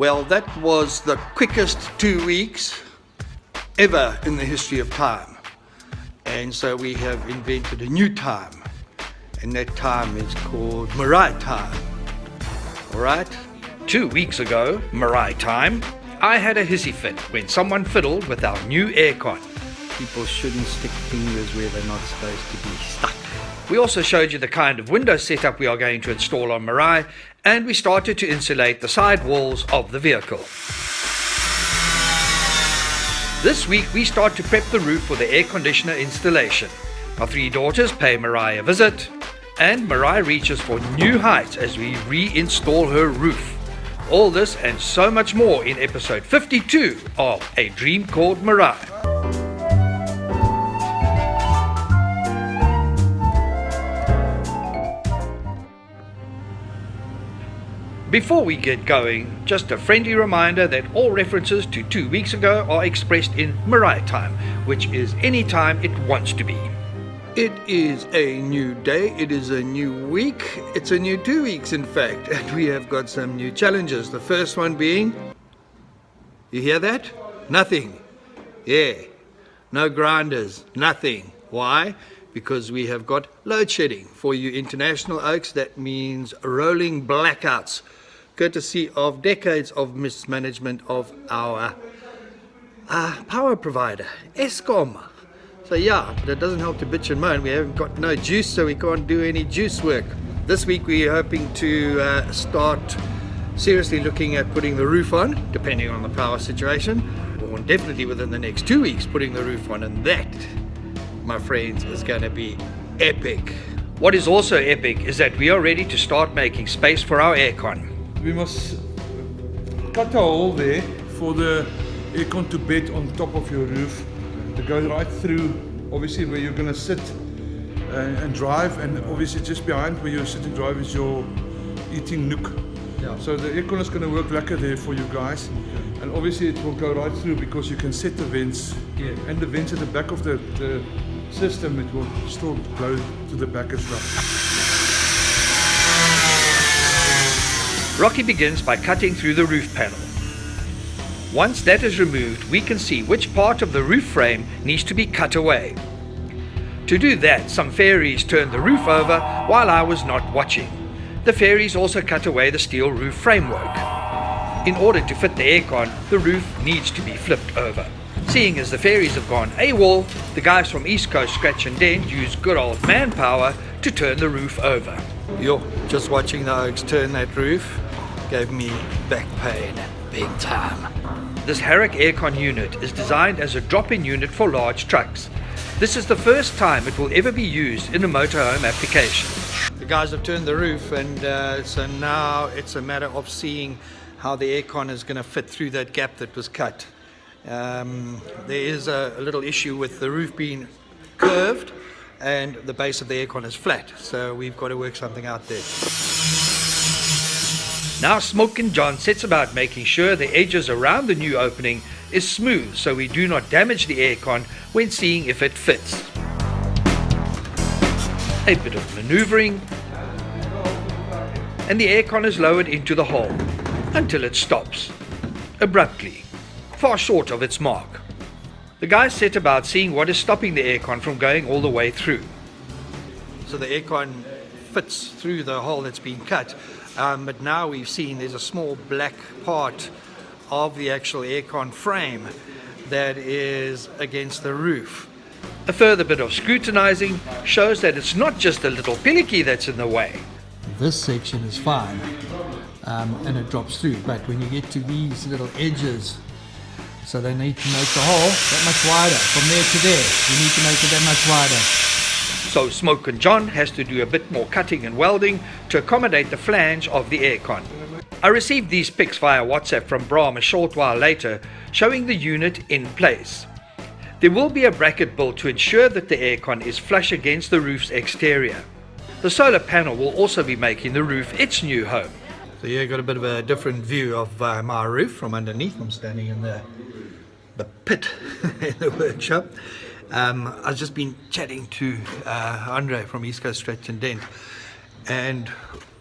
Well, that was the quickest 2 weeks ever in the history of time. And so we have invented a new time. And that time is called MERAAI Time. All right? 2 weeks ago, MERAAI Time, I had a hissy fit when someone fiddled with our new aircon. People shouldn't stick fingers where they're not supposed to be stuck. We also showed you the kind of window setup we are going to install on MERAAI, and we started to insulate the side walls of the vehicle. This week we start to prep the roof for the air conditioner installation. Our 3 daughters pay MERAAI a visit, and MERAAI reaches for new heights as we reinstall her roof. All this and so much more in episode 52 of A Dream Called MERAAI. Before we get going, just a friendly reminder that all references to 2 weeks ago are expressed in MERAAI Time, which is any time it wants to be. It is a new day, it is a new week, it's a new 2 weeks in fact, and we have got some new challenges. The first one being, you hear that? Nothing. Yeah, no grinders, nothing. Why? Because we have got load shedding. For you international oaks, that means rolling blackouts, courtesy of decades of mismanagement of our power provider, Eskom. So yeah, but it doesn't help to bitch and moan. We haven't got no juice, so we can't do any juice work. This week we're hoping to start seriously looking at putting the roof on, depending on the power situation, or definitely within the next 2 weeks putting the roof on, and that, my friends, is going to be epic. What is also epic is that we are ready to start making space for our aircon. We must cut a hole there for the aircon to bed on top of your roof, to go right through, obviously where you're going to sit and drive, and obviously just behind where you're sitting drive is your eating nook. Yeah. So the aircon is going to work lekker there for you guys, and obviously it will go right through because you can set the vents, and the vents at the back of the system, it will still blow to the back as well. Rocky begins by cutting through the roof panel. Once that is removed, we can see which part of the roof frame needs to be cut away. To do that, some fairies turned the roof over while I was not watching. The fairies also cut away the steel roof framework. In order to fit the aircon, the roof needs to be flipped over. Seeing as the fairies have gone AWOL, the guys from East Coast Scratch and Dent used good old manpower to turn the roof over. Yo, just watching the oaks turn that roof gave me back pain, big time. This Herrick aircon unit is designed as a drop-in unit for large trucks. This is the first time it will ever be used in a motorhome application. The guys have turned the roof, and so now it's a matter of seeing how the aircon is going to fit through that gap that was cut. There is a little issue with the roof being curved and the base of the aircon is flat, so we've got to work something out there. Now Smoke and John sets about making sure the edges around the new opening is smooth so we do not damage the aircon when seeing if it fits. A bit of maneuvering, and the aircon is lowered into the hole until it stops, abruptly, far short of its mark. The guys set about seeing what is stopping the aircon from going all the way through. So the aircon fits through the hole that's been cut, but now we've seen there's a small black part of the actual aircon frame that is against the roof. A further bit of scrutinizing shows that it's not just a little pilicky that's in the way. This section is fine, and it drops through, but when you get to these little edges, so they need to make the hole that much wider. From there to there, you need to make it that much wider. So Smoke and John has to do a bit more cutting and welding to accommodate the flange of the aircon. I received these pics via WhatsApp from Brahm a short while later, showing the unit in place. There will be a bracket built to ensure that the aircon is flush against the roof's exterior. The solar panel will also be making the roof its new home. So you got a bit of a different view of my roof from underneath. I'm standing in the pit in the workshop. I've just been chatting to Andre from East Coast Stretch and Dent, and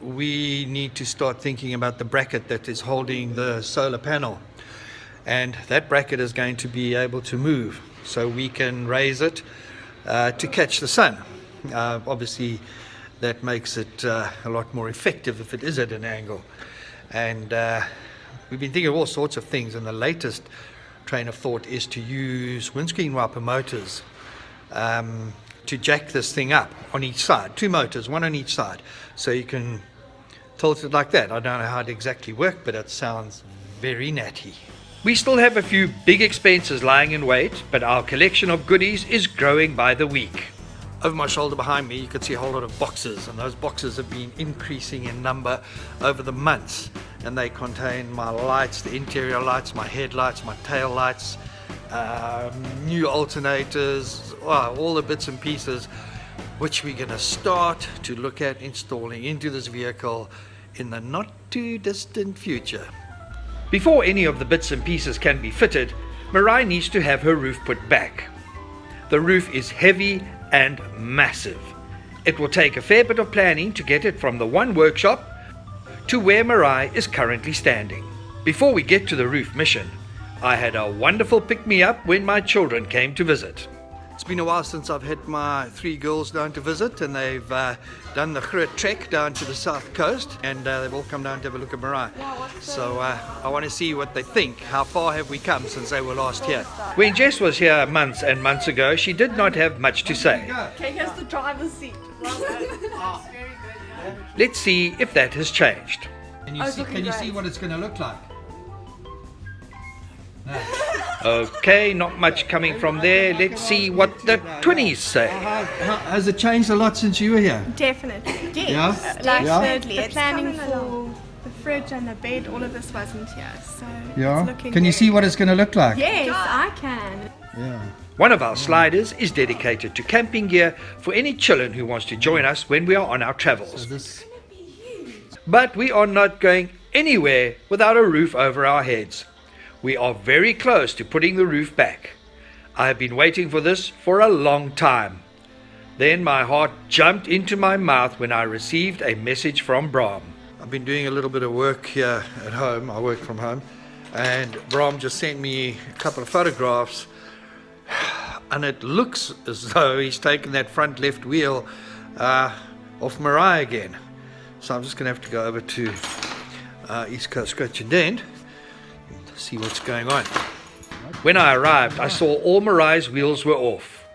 we need to start thinking about the bracket that is holding the solar panel. And that bracket is going to be able to move, so we can raise it to catch the sun. Obviously, that makes it a lot more effective if it is at an angle. And we've been thinking of all sorts of things, and the latest train of thought is to use windscreen wiper motors to jack this thing up on each side. 2 motors, one on each side, so you can tilt it like that. I don't know how it exactly works, but it sounds very natty. We still have a few big expenses lying in wait, but our collection of goodies is growing by the week. Over my shoulder behind me, you can see a whole lot of boxes, and those boxes have been increasing in number over the months, and they contain my lights, the interior lights, my headlights, my tail lights, new alternators, all the bits and pieces which we're going to start to look at installing into this vehicle in the not too distant future. Before any of the bits and pieces can be fitted, Meraai needs to have her roof put back. The roof is heavy and massive. It will take a fair bit of planning to get it from the one workshop to where Meraai is currently standing. Before we get to the roof mission, I had a wonderful pick-me-up when my children came to visit. It's been a while since I've had my 3 girls down to visit, and they've done the Groot trek down to the south coast, and they've all come down to have a look at Meraai. So I want to see what they think. How far have we come since they were last here? When Jess was here months and months ago, she did not have much to say. Okay, here's the driver's seat. Well done. Very good. Let's see if that has changed. Can it's looking great. what it's going to look like? No. Okay, not much coming from there. Let's see what the twinnies say. Has it changed a lot since you were here? Definitely. Yeah? Definitely. The It's planning coming for along. the fridge and the bed, all of this wasn't here, so Yeah. it's looking Can you see what it's going to look like? Yes, I can. Yeah. One of our sliders is dedicated to camping gear for any children who wants to join us when we are on our travels. This. But we are not going anywhere without a roof over our heads. We are very close to putting the roof back. I have been waiting for this for a long time. Then my heart jumped into my mouth when I received a message from Bram. I've been doing a little bit of work here at home. I work from home, and Bram just sent me a couple of photographs, and it looks as though he's taken that front left wheel off Meraai again. So I'm just going to have to go over to East Coast Scratch and Dent to see what's going on. When I arrived, I saw all Meraai's wheels were off.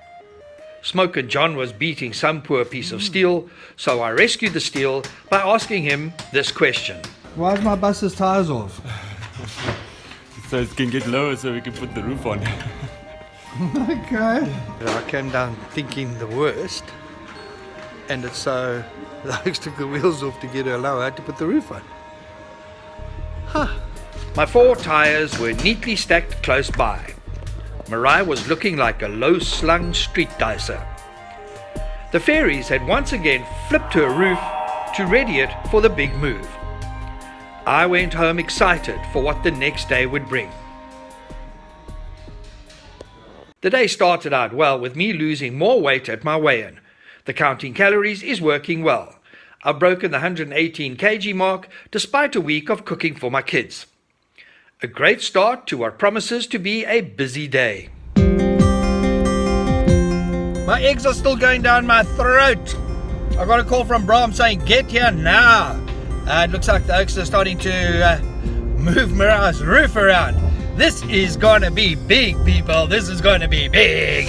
Smoke and John was beating some poor piece of steel, so I rescued the steel by asking him this question. Why is my bus's tires off? So it can get lower so we can put the roof on. Okay. I came down thinking the worst, and it's so I took the wheels off to get her lower. I had to put the roof on. My 4 tires were neatly stacked close by. Meraai was looking like a low-slung street dicer. The fairies had once again flipped her roof to ready it for the big move. I went home excited for what the next day would bring. The day started out well with me losing more weight at my weigh-in. The counting calories is working well. I've broken the 118 kg mark despite a week of cooking for my kids. A great start to what promises to be a busy day. My eggs are still going down my throat. I got a call from Bram saying, get here now. It looks like the oaks are starting to move Meraai's roof around. This is going to be big, people. This is going to be big.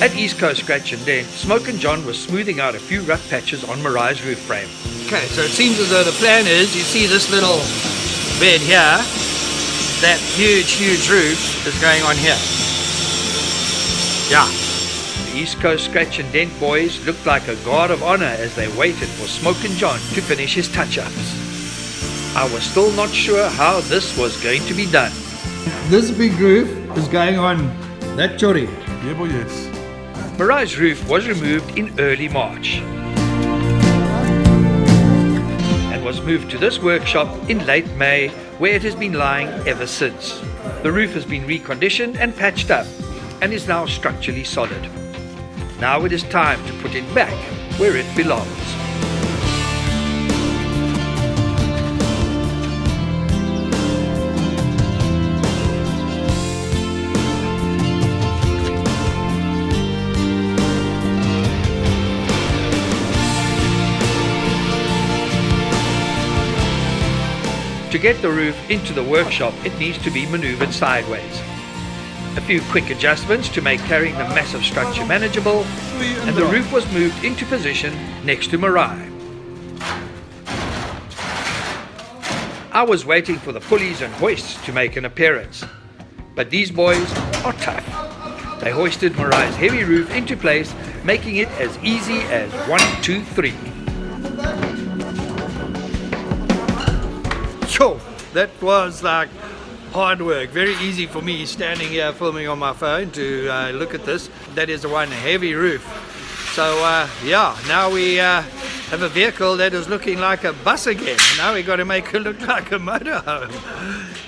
At East Coast Scratch and Dent, Smoke and John were smoothing out a few rough patches on Meraai's roof frame. Okay, so it seems as though the plan is, you see this little bed here, that huge roof is going on here. Yeah. The East Coast Scratch and Dent boys looked like a guard of honor as they waited for Smoke and John to finish his touch-ups. I was still not sure how this was going to be done. This big roof is going on that chori. Yeah, boy, yes. Meraai's roof was removed in early March and was moved to this workshop in late May, where it has been lying ever since. The roof has been reconditioned and patched up and is now structurally solid. Now it is time to put it back where it belongs. To get the roof into the workshop, it needs to be maneuvered sideways. A few quick adjustments to make carrying the massive structure manageable, and the roof was moved into position next to Meraai. I was waiting for the pulleys and hoists to make an appearance, but these boys are tough. They hoisted Meraai's heavy roof into place, making it as easy as 1, 2, 3. Sure, that was like hard work. Very easy for me standing here filming on my phone to look at this. That is the one heavy roof. So yeah, now we have a vehicle that is looking like a bus again. Now we got to make it look like a motorhome.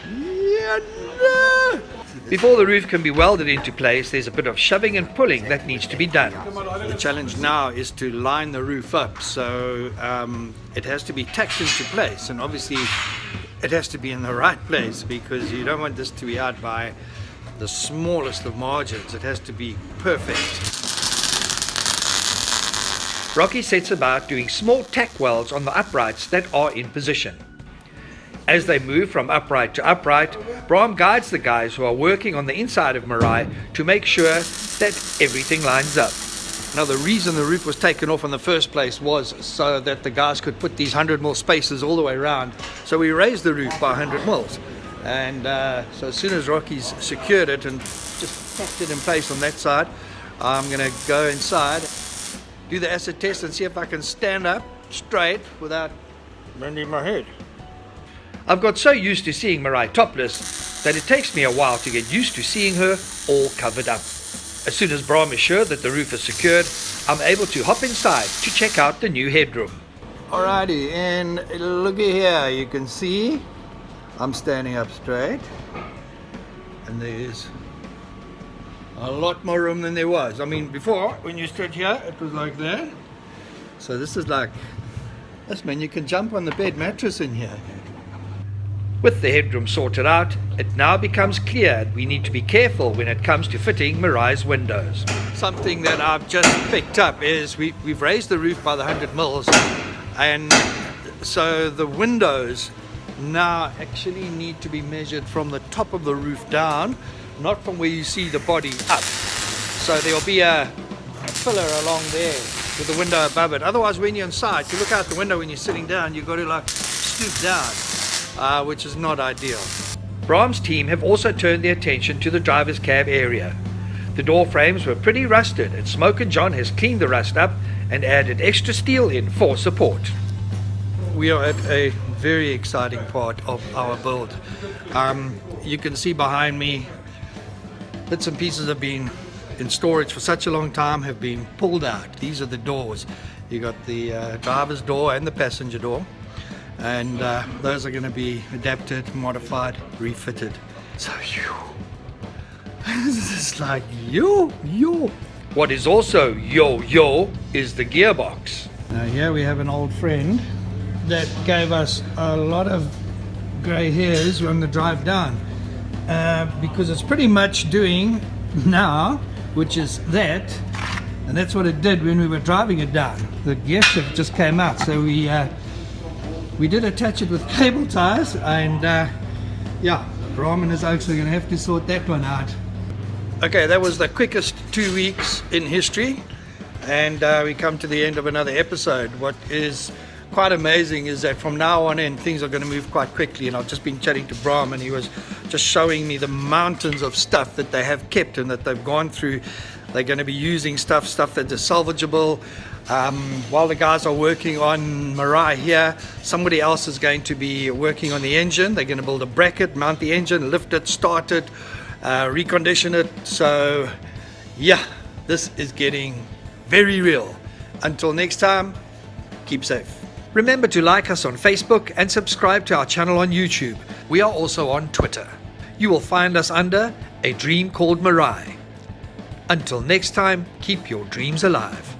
Yeah, no. Before the roof can be welded into place, there's a bit of shoving and pulling that needs to be done. The challenge now is to line the roof up, so it has to be tacked into place, and obviously it has to be in the right place because you don't want this to be out by the smallest of margins. It has to be perfect. Rocky sets about doing small tack welds on the uprights that are in position. As they move from upright to upright, Brahm guides the guys who are working on the inside of Meraai to make sure that everything lines up. Now the reason the roof was taken off in the first place was so that the guys could put these 100 mil spaces all the way around. So we raised the roof by 100 mils. And so as soon as Rocky's secured it and just tacked it in place on that side, I'm going to go inside, do the acid test and see if I can stand up straight without bending my head. I've got so used to seeing Meraai topless that it takes me a while to get used to seeing her all covered up. As soon as Brahm is sure that the roof is secured, I'm able to hop inside to check out the new headroom. Alrighty, and looky here, you can see I'm standing up straight, and there's a lot more room than there was. I mean, before, when you stood here, it was like that. So this is like, this man, you can jump on the bed mattress in here. With the headroom sorted out, it now becomes clear we need to be careful when it comes to fitting Meraai's windows. Something that I've just picked up is we've raised the roof by the 100 mils, and so the windows now actually need to be measured from the top of the roof down, not from where you see the body up. So there'll be a pillar along there with the window above it. Otherwise, when you're inside, to look out the window when you're sitting down, you've got to like stoop down, which is not ideal. Brahm's team have also turned their attention to the driver's cab area. The door frames were pretty rusted, and Smoke and John has cleaned the rust up and added extra steel in for support. We are at a very exciting part of our build. You can see behind me, bits and pieces have been in storage for such a long time, have been pulled out. These are the doors. You got the driver's door and the passenger door, and those are going to be adapted, modified, refitted. So this is like yo. What is also yo is the gearbox. Now here we have an old friend that gave us a lot of grey hairs on the drive down, because it's pretty much doing now, which is that, and that's what it did when we were driving it down. The gear shift just came out, so we did attach it with cable ties, and yeah, Brahm and his oaks are going to have to sort that one out. Okay, that was the quickest 2 weeks in history, and we come to the end of another episode. What is quite amazing is that from now on in, things are going to move quite quickly, and I've just been chatting to Brahm, and he was just showing me the mountains of stuff that they have kept and that they've gone through. They're going to be using stuff that is salvageable. While the guys are working on Meraai here, somebody else is going to be working on the engine. They're going to build a bracket, mount the engine, lift it, start it, recondition it. So yeah, this is getting very real. Until next time, keep safe. Remember to like us on Facebook and subscribe to our channel on YouTube. We are also on Twitter. You will find us under A Dream Called Meraai. Until next time, keep your dreams alive.